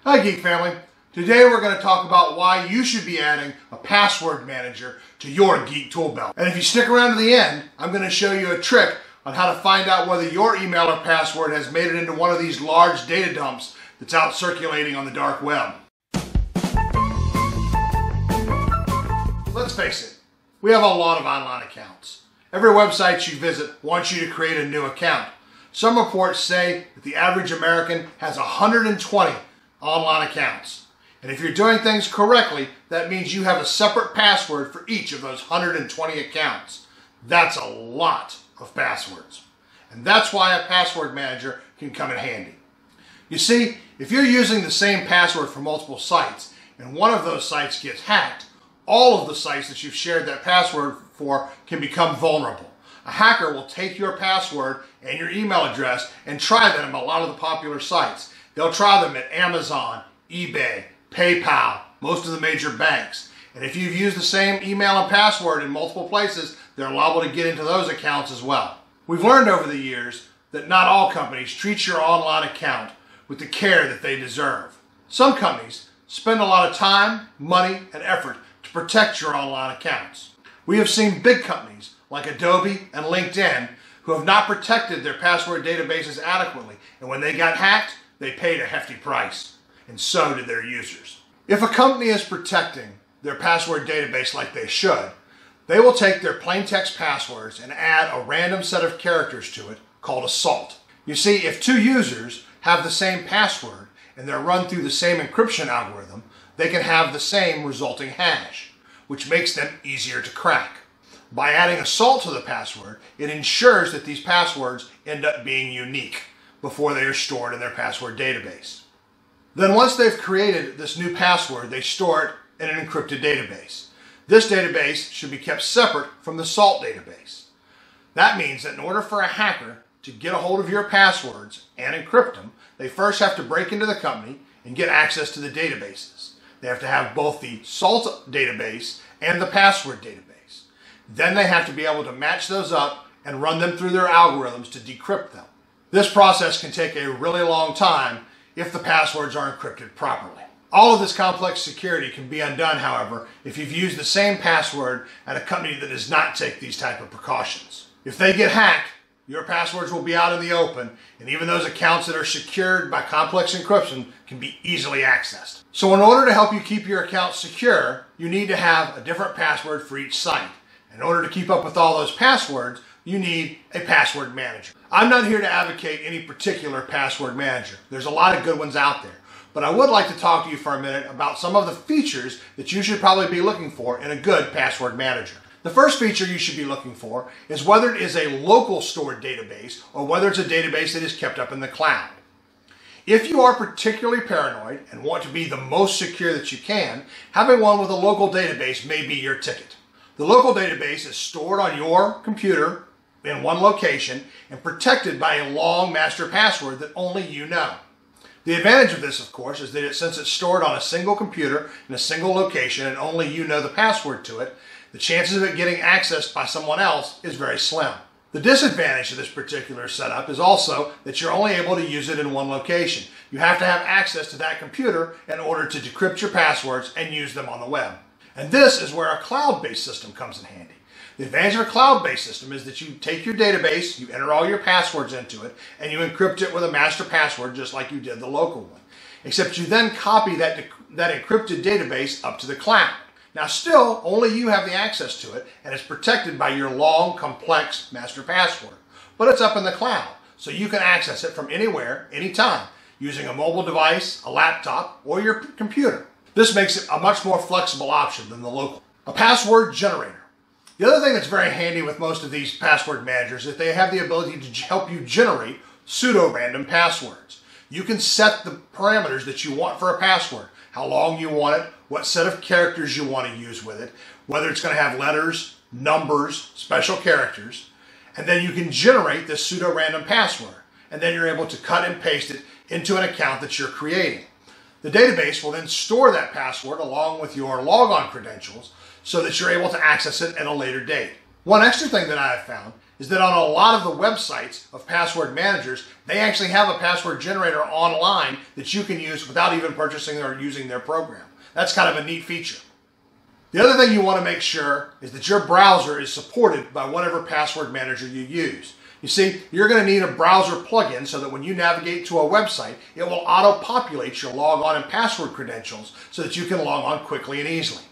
Hi Geek family. Today we're going to talk about why you should be adding a password manager to your Geek Toolbelt. And if you stick around to the end, I'm going to show you a trick on how to find out whether your email or password has made it into one of these large data dumps that's out circulating on the dark web. Let's face it, we have a lot of online accounts. Every website you visit wants you to create a new account. Some reports say that the average American has 120 online accounts. And if you're doing things correctly, that means you have a separate password for each of those 120 accounts. That's a lot of passwords. And that's why a password manager can come in handy. You see, if you're using the same password for multiple sites and one of those sites gets hacked, all of the sites that you've shared that password for can become vulnerable. A hacker will take your password and your email address and try them at a lot of the popular sites. They'll try them at Amazon, eBay, PayPal, most of the major banks. And if you've used the same email and password in multiple places, they're liable to get into those accounts as well. We've learned over the years that not all companies treat your online account with the care that they deserve. Some companies spend a lot of time, money, and effort to protect your online accounts. We have seen big companies like Adobe and LinkedIn who have not protected their password databases adequately, and when they got hacked, they paid a hefty price, and so did their users. If a company is protecting their password database like they should, they will take their plain text passwords and add a random set of characters to it called a salt. You see, if two users have the same password and they're run through the same encryption algorithm, they can have the same resulting hash, which makes them easier to crack. By adding a salt to the password, it ensures that these passwords end up being unique before they are stored in their password database. Then once they've created this new password, they store it in an encrypted database. This database should be kept separate from the salt database. That means that in order for a hacker to get a hold of your passwords and encrypt them, they first have to break into the company and get access to the databases. They have to have both the salt database and the password database. Then they have to be able to match those up and run them through their algorithms to decrypt them. This process can take a really long time if the passwords are encrypted properly. All of this complex security can be undone, however, if you've used the same password at a company that does not take these type of precautions. If they get hacked, your passwords will be out in the open, and even those accounts that are secured by complex encryption can be easily accessed. So in order to help you keep your account secure, you need to have a different password for each site. In order to keep up with all those passwords, you need a password manager. I'm not here to advocate any particular password manager. There's a lot of good ones out there. But I would like to talk to you for a minute about some of the features that you should probably be looking for in a good password manager. The first feature you should be looking for is whether it is a local stored database or whether it's a database that is kept up in the cloud. If you are particularly paranoid and want to be the most secure that you can, having one with a local database may be your ticket. The local database is stored on your computer in one location and protected by a long master password that only you know. The advantage of this, of course, is that since it's stored on a single computer in a single location and only you know the password to it, the chances of it getting accessed by someone else is very slim. The disadvantage of this particular setup is also that you're only able to use it in one location. You have to have access to that computer in order to decrypt your passwords and use them on the web. And this is where a cloud-based system comes in handy. The advantage of a cloud-based system is that you take your database, you enter all your passwords into it, and you encrypt it with a master password just like you did the local one. Except you then copy that encrypted database up to the cloud. Now still, only you have the access to it, and it's protected by your long, complex master password. But it's up in the cloud, so you can access it from anywhere, anytime, using a mobile device, a laptop, or your computer. This makes it a much more flexible option than the local. A password generator. The other thing that's very handy with most of these password managers is that they have the ability to help you generate pseudo-random passwords. You can set the parameters that you want for a password, how long you want it, what set of characters you want to use with it, whether it's going to have letters, numbers, special characters, and then you can generate this pseudo-random password, and then you're able to cut and paste it into an account that you're creating. The database will then store that password along with your logon credentials so that you're able to access it at a later date. One extra thing that I have found is that on a lot of the websites of password managers, they actually have a password generator online that you can use without even purchasing or using their program. That's kind of a neat feature. The other thing you want to make sure is that your browser is supported by whatever password manager you use. You see, you're going to need a browser plugin so that when you navigate to a website, it will auto-populate your logon and password credentials so that you can log on quickly and easily.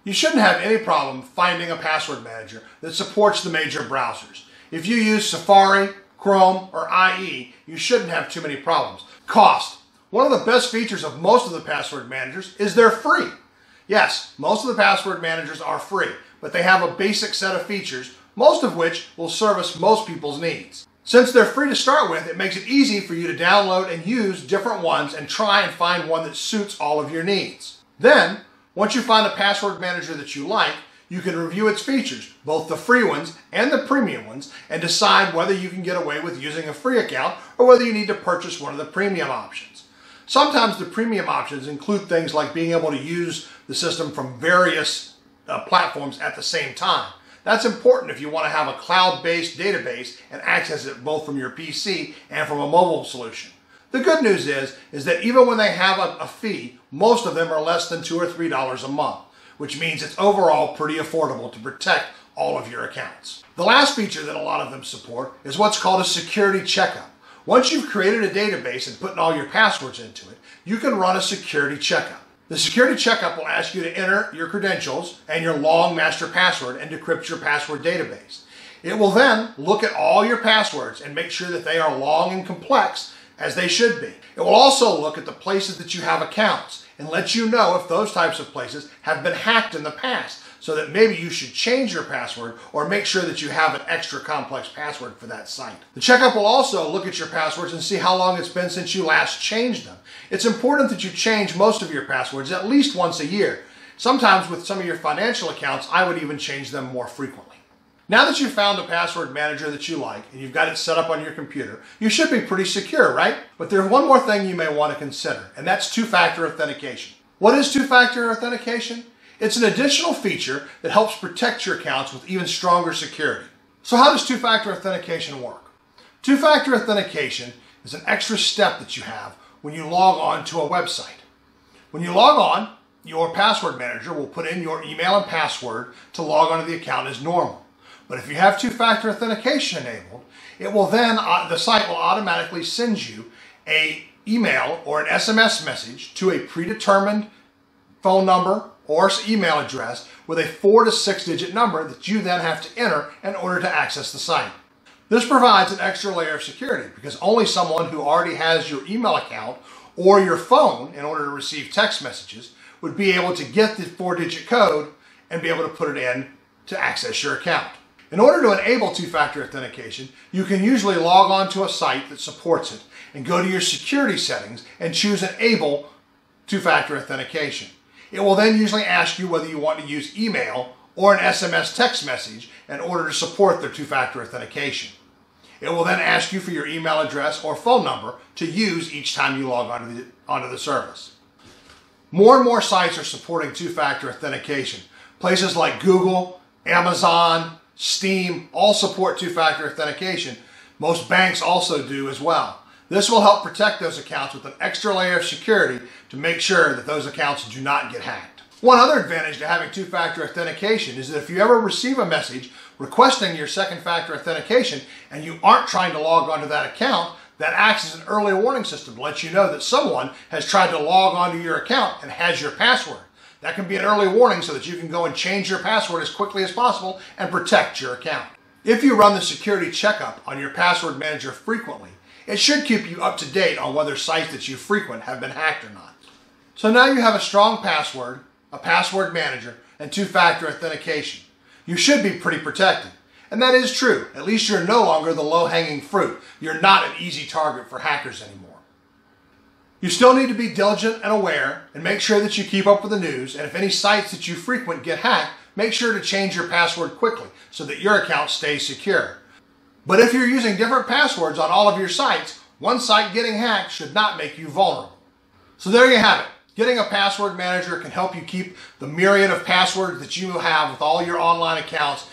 You shouldn't have any problem finding a password manager that supports the major browsers. If you use Safari, Chrome, or IE, you shouldn't have too many problems. Cost. One of the best features of most of the password managers is they're free. Yes, most of the password managers are free, but they have a basic set of features, most of which will service most people's needs. Since they're free to start with, it makes it easy for you to download and use different ones and try and find one that suits all of your needs. Then, once you find a password manager that you like, you can review its features, both the free ones and the premium ones, and decide whether you can get away with using a free account or whether you need to purchase one of the premium options. Sometimes the premium options include things like being able to use the system from various platforms at the same time. That's important if you want to have a cloud-based database and access it both from your PC and from a mobile solution. The good news is that even when they have a fee, most of them are less than $2 or $3 a month, which means it's overall pretty affordable to protect all of your accounts. The last feature that a lot of them support is what's called a security checkup. Once you've created a database and put all your passwords into it, you can run a security checkup. The security checkup will ask you to enter your credentials and your long master password and decrypt your password database. It will then look at all your passwords and make sure that they are long and complex as they should be. It will also look at the places that you have accounts and let you know if those types of places have been hacked in the past, so that maybe you should change your password or make sure that you have an extra complex password for that site. The checkup will also look at your passwords and see how long it's been since you last changed them. It's important that you change most of your passwords at least once a year. Sometimes with some of your financial accounts, I would even change them more frequently. Now that you've found a password manager that you like and you've got it set up on your computer, you should be pretty secure, right? But there's one more thing you may want to consider, and that's two-factor authentication. What is two-factor authentication? It's an additional feature that helps protect your accounts with even stronger security. So how does two-factor authentication work? Two-factor authentication is an extra step that you have when you log on to a website. When you log on, your password manager will put in your email and password to log onto the account as normal. But if you have two-factor authentication enabled, it will then, the site will automatically send you an email or an SMS message to a predetermined phone number or email address with a 4 to 6 digit number that you then have to enter in order to access the site. This provides an extra layer of security because only someone who already has your email account or your phone in order to receive text messages would be able to get the 4-digit code and be able to put it in to access your account. In order to enable two-factor authentication, you can usually log on to a site that supports it and go to your security settings and choose Enable two-factor authentication. It will then usually ask you whether you want to use email or an SMS text message in order to support their two-factor authentication. It will then ask you for your email address or phone number to use each time you log onto the service. More and more sites are supporting two-factor authentication. Places like Google, Amazon, Steam all support two-factor authentication. Most banks also do as well. This will help protect those accounts with an extra layer of security to make sure that those accounts do not get hacked. One other advantage to having two-factor authentication is that if you ever receive a message requesting your second-factor authentication and you aren't trying to log onto that account, that acts as an early warning system to let you know that someone has tried to log onto your account and has your password. That can be an early warning so that you can go and change your password as quickly as possible and protect your account. If you run the security checkup on your password manager frequently, it should keep you up to date on whether sites that you frequent have been hacked or not. So now you have a strong password, a password manager, and two-factor authentication. You should be pretty protected. And that is true. At least you're no longer the low-hanging fruit. You're not an easy target for hackers anymore. You still need to be diligent and aware and make sure that you keep up with the news, and if any sites that you frequent get hacked, make sure to change your password quickly so that your account stays secure. But if you're using different passwords on all of your sites, one site getting hacked should not make you vulnerable. So there you have it. Getting a password manager can help you keep the myriad of passwords that you have with all your online accounts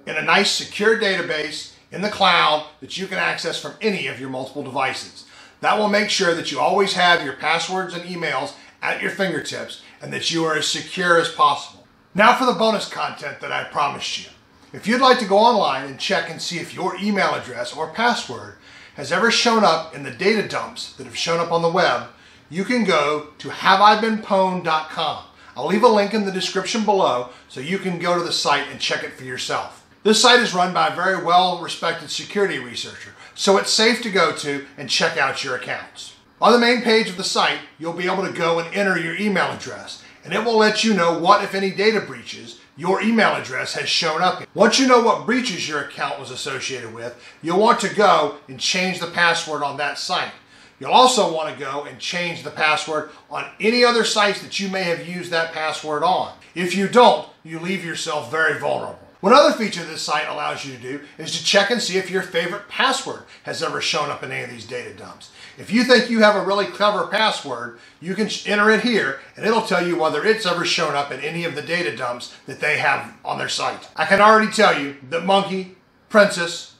in a nice secure database in the cloud that you can access from any of your multiple devices. That will make sure that you always have your passwords and emails at your fingertips and that you are as secure as possible. Now for the bonus content that I promised you. If you'd like to go online and check and see if your email address or password has ever shown up in the data dumps that have shown up on the web, you can go to haveibeenpwned.com. I'll leave a link in the description below so you can go to the site and check it for yourself. This site is run by a very well-respected security researcher, so it's safe to go to and check out your accounts. On the main page of the site, you'll be able to go and enter your email address, and it will let you know what, if any, data breaches your email address has shown up in. Once you know what breaches your account was associated with, you'll want to go and change the password on that site. You'll also want to go and change the password on any other sites that you may have used that password on. If you don't, you leave yourself very vulnerable. One other feature this site allows you to do is to check and see if your favorite password has ever shown up in any of these data dumps. If you think you have a really clever password, you can enter it here and it'll tell you whether it's ever shown up in any of the data dumps that they have on their site. I can already tell you that Monkey, Princess,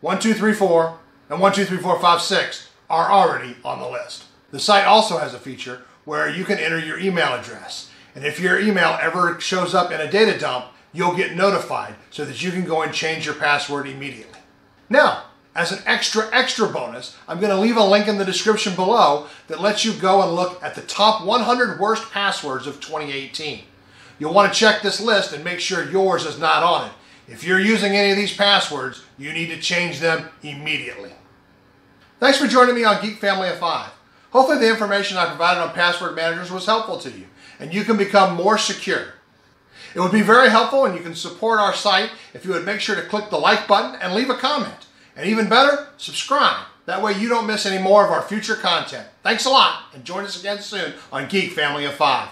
1234, and 123456 are already on the list. The site also has a feature where you can enter your email address. And if your email ever shows up in a data dump, you'll get notified so that you can go and change your password immediately. Now, as an extra bonus, I'm going to leave a link in the description below that lets you go and look at the top 100 worst passwords of 2018. You'll want to check this list and make sure yours is not on it. If you're using any of these passwords, you need to change them immediately. Thanks for joining me on Geek Family of 5. Hopefully the information I provided on password managers was helpful to you and you can become more secure. It would be very helpful and you can support our site if you would make sure to click the like button and leave a comment. And even better, subscribe. That way you don't miss any more of our future content. Thanks a lot and join us again soon on Geek Family of 5.